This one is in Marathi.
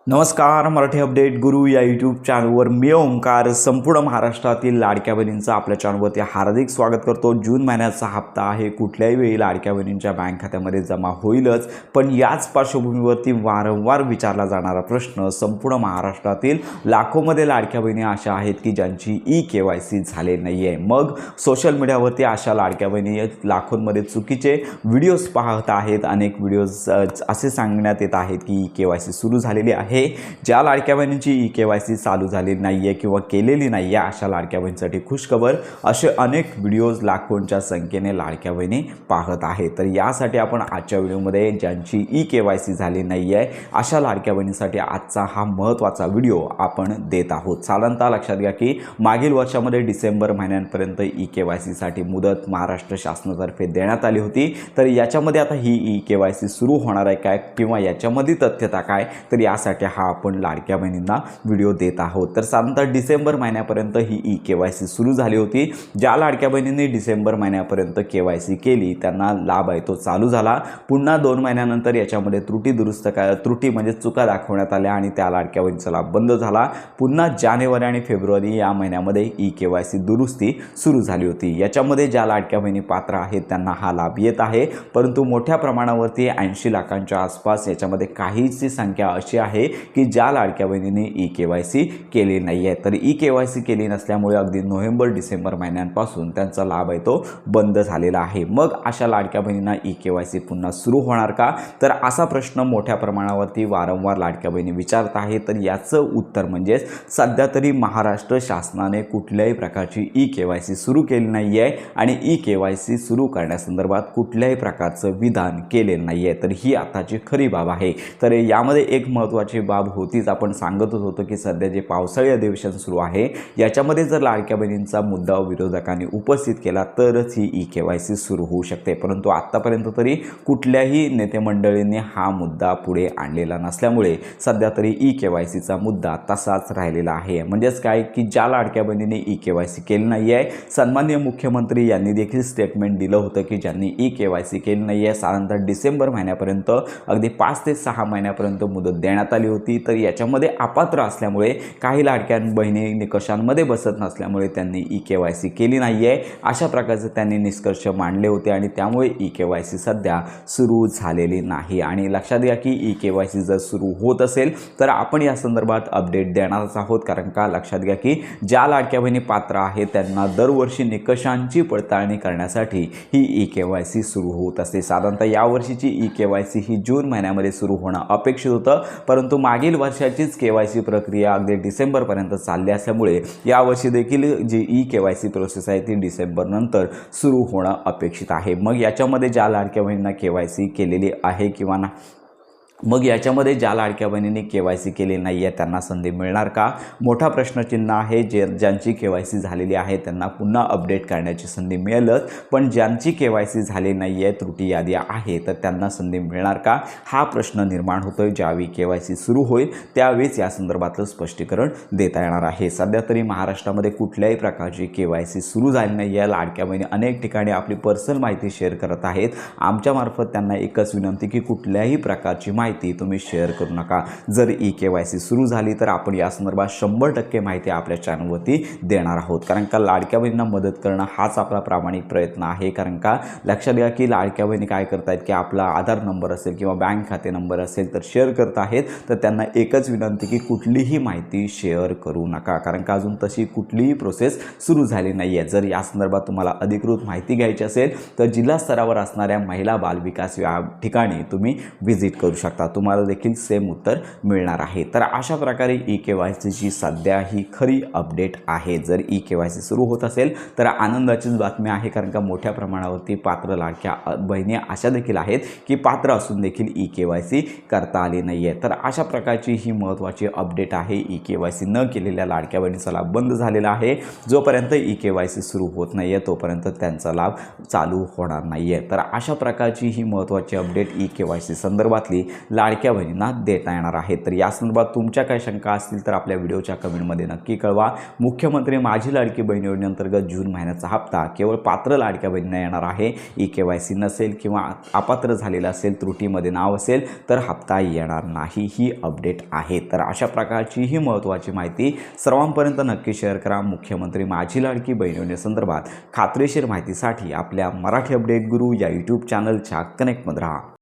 नमस्कार. मराठी अपडेट गुरु या यूट्यूब चॅनलवर मी ओंकार संपूर्ण महाराष्ट्रातील लाडक्या बहिणींचं आपल्या चॅनलवरती हार्दिक स्वागत करतो. जून महिन्याचा हप्ता आहे, कुठल्याही वेळी लाडक्या बहिणींच्या बँक खात्यामध्ये जमा होईलच. पण याच पार्श्वभूमीवरती वारंवार विचारला जाणारा प्रश्न, संपूर्ण महाराष्ट्रातील लाखोमध्ये लाडक्या बहिणी अशा आहेत की ज्यांची ई-KYC झाले नाही आहे. मग सोशल मीडियावरती अशा लाडक्या बहिणी लाखोंमध्ये चुकीचे व्हिडिओज पाहत आहेत. अनेक व्हिडिओज असे सांगण्यात येत आहेत की ई-KYC सुरू झालेली आहे. ज्या लाडक्या बहिणींची ई-KYC चालू झाली नाही आहे किंवा केलेली नाही आहे अशा लाडक्या बहिणींसाठी खुशखबर. असे अनेक व्हिडिओज लाखोंच्या संख्येने लाडक्या बहिणी पाहत आहेत. तर यासाठी आपण आजच्या व्हिडिओमध्ये ज्यांची ई-KYC झाली नाही आहे अशा लाडक्या बहिणींसाठी आजचा हा महत्त्वाचा व्हिडिओ आपण देत आहोत. साधारणतः लक्षात घ्या की मागील वर्षामध्ये डिसेंबर महिन्यापर्यंत ई-KYCसाठी मुदत महाराष्ट्र शासनातर्फे देण्यात आली होती. तर याच्यामध्ये आता ही ई-KYC सुरू होणार आहे काय किंवा याच्यामध्ये तथ्यता काय, तर यासाठी हा आपण लाडक्या बहिणींना व्हिडिओ देत आहोत. तर साधारणतः डिसेंबर महिन्यापर्यंत ही ई-KYC सुरू झाली होती. ज्या लाडक्या बहिणींनी डिसेंबर महिन्यापर्यंत KYC केली त्यांना लाभ आहे तो चालू झाला. पुन्हा 2 महिन्यानंतर याच्यामध्ये त्रुटी म्हणजे चुका दाखवण्यात आल्या आणि त्या लाडक्या बहिणीचा लाभ बंद झाला. पुन्हा जानेवारी आणि फेब्रुवारी या महिन्यामध्ये ई-KYC दुरुस्ती सुरू झाली होती. याच्यामध्ये ज्या लाडक्या बहिणी पात्र आहेत त्यांना हा लाभ येत आहे, परंतु मोठ्या प्रमाणावरती 80 लाखांच्या आसपास याच्यामध्ये काहीची संख्या अशी आहे की ज्या लाडक्या बहिणींनी ई-KYC केली नाही आहे. तर ई-KYC केली नसल्यामुळे अगदी नोव्हेंबर डिसेंबर महिन्यांपासून त्यांचा लाभ आहे तो बंद झालेला आहे. मग अशा लाडक्या बहिणींना ई-KYC पुन्हा सुरू होणार का, तर असा प्रश्न मोठ्या प्रमाणावरती वारंवार लाडक्या बहिणी विचारत आहेत. तर याचं उत्तर म्हणजेच सध्या तरी महाराष्ट्र शासनाने कुठल्याही प्रकारची ई-KYC सुरू केली नाही आहे आणि ई-KYC सुरू करण्यासंदर्भात कुठल्याही प्रकारचं विधान केलेलं नाही आहे. तर ही आताची खरी बाब आहे. तर यामध्ये एक महत्त्वाची बाब होतीच, आपण सांगतच होतो की सध्या जे पावसाळी अधिवेशन सुरू आहे याच्यामध्ये जर लाडक्या बहिणींचा मुद्दा विरोधकांनी उपस्थित केला तरच ही ई-KYC सुरू होऊ शकते. परंतु आत्तापर्यंत तरी कुठल्याही नेते मंडळींनी हा मुद्दा पुढे आणलेला नसल्यामुळे सध्या तरी ई-KYCचा मुद्दा तसाच राहिलेला आहे. म्हणजेच काय की ज्या लाडक्या बहिणींनी ई-KYC केली नाही आहे, सन्माननीय मुख्यमंत्री यांनी देखील स्टेटमेंट दिलं होतं की ज्यांनी ई-KYC केली नाही आहे साधारणतः डिसेंबर महिन्यापर्यंत अगदी 5 ते 6 महिन्यापर्यंत मुदत देण्यात आली होती. तर याच्यामध्ये अपात्र असल्यामुळे काही लाडक्या बहिणी निकषांमध्ये बसत नसल्यामुळे त्यांनी ई-KYC केली नाही आहे अशा प्रकारचे त्यांनी निष्कर्ष मांडले होते आणि त्यामुळे ई-KYC सध्या सुरू झालेली नाही. आणि लक्षात घ्या की ई-KYC जर सुरू होत असेल तर आपण या संदर्भात अपडेट देणारच आहोत. कारण का लक्षात घ्या की ज्या लाडक्या बहिणी पात्र आहेत त्यांना दरवर्षी निकषांची पडताळणी करण्यासाठी ही ई-KYC सुरू होत असते. साधारणतः यावर्षीची ई-KYC ही जून महिन्यामध्ये सुरू होणं अपेक्षित होतं, परंतु मागील वर्षाचीच KYC प्रक्रिया अगदी डिसेंबरपर्यंत चालली असल्यामुळे यावर्षी देखील जी ई-KYC प्रोसेस आहे ती डिसेंबरनंतर सुरू होणं अपेक्षित आहे. मग याच्यामध्ये ज्या लाडक्या बहिणींना KYC केलेली आहे किंवा याच्यामध्ये ज्या लाडक्या बहिणींनी KYC केली नाही आहे त्यांना संधी मिळणार का, मोठा प्रश्नचिन्ह आहे. ज्यांची KYC झालेली आहे त्यांना पुन्हा अपडेट करण्याची संधी मिळेलच, पण ज्यांची KYC झाली नाही आहे, त्रुटी यादी आहे, तर त्यांना संधी मिळणार का हा प्रश्न निर्माण होतोय. ज्यावेळी KYC सुरू होईल त्यावेळीच या संदर्भातलं स्पष्टीकरण देता येणार आहे. सध्या तरी महाराष्ट्रामध्ये कुठल्याही प्रकारची KYC सुरू झाली नाही आहे. लाडक्या बहिणी अनेक ठिकाणी आपली पर्सनल माहिती शेअर करत आहेत. आमच्यामार्फत त्यांना एकच विनंती की कुठल्याही प्रकारची माहिती तुम्ही शेअर करू नका. जर ई-KYC सुरू झाली तर आपण या संदर्भात 100% माहिती आपल्या चॅनलवरती देणार आहोत. कारण का लाडक्या बहिणींना मदत करणं हाच आपला प्रामाणिक प्रयत्न आहे. कारण का लक्षात घ्या की लाडक्या बहिणी काय करतायत की आपला आधार नंबर असेल किंवा बँक खाते नंबर असेल तर शेअर करत आहेत. तर त्यांना एकच विनंती की कुठलीही माहिती शेअर करू नका. कारण का अजून तशी कुठलीही प्रोसेस सुरू झाली नाही आहे. जर या संदर्भात तुम्हाला अधिकृत माहिती घ्यायची असेल तर जिल्हा स्तरावर असणाऱ्या महिला बाल विकास या ठिकाणी तुम्ही व्हिजिट करू शकता. तुम्हाला देखील सेम उत्तर मिळणार आहे. तर अशा प्रकारे ई-KYCची सध्या ही खरी अपडेट आहे. जर ई-KYC सुरू होत असेल तर आनंदाचीच बातमी आहे. कारण का मोठ्या प्रमाणावरती पात्र लाडक्या बहिणी अशा देखील आहेत की पात्र असून देखील ई-KYC करता आली नाही आहे. तर अशा प्रकारची ही महत्त्वाची अपडेट आहे. ई-KYC न केलेल्या लाडक्या बहिणीचा लाभ बंद झालेला आहे. जोपर्यंत ई-KYC सुरू होत नाही आहे तोपर्यंत त्यांचा लाभ चालू होणार नाही आहे. तर अशा प्रकारची ही महत्त्वाची अपडेट ई-KYC संदर्भातली लाडक्या बहिणींना देता येणार आहे। तर या संदर्भात तुमच्या काही शंका असतील तर आपल्या व्हिडिओच्या कमेंटमध्ये नक्की कळवा। मुख्यमंत्री माझी लाडकी बहीण योजनेअंतर्गत जून महिन्याचा हप्ता केवळ पात्र लाडक्या बहिणींना येणार आहे। EKYC नसेल किंवा अपात्र झालेला असेल, त्रुटीमध्ये नाव असेल तर हप्ता येणार नाही, ही अपडेट आहे। तर अशा प्रकारची ही महत्त्वाची माहिती सर्वांपर्यंत नक्की शेअर करा। मुख्यमंत्री माझी लाडकी बहीण योजनेसंदर्भात खात्रीशीर माहितीसाठी आपल्या मराठी अपडेट गुरु या यूट्यूब चॅनलच्या कनेक्टमध्ये राहा।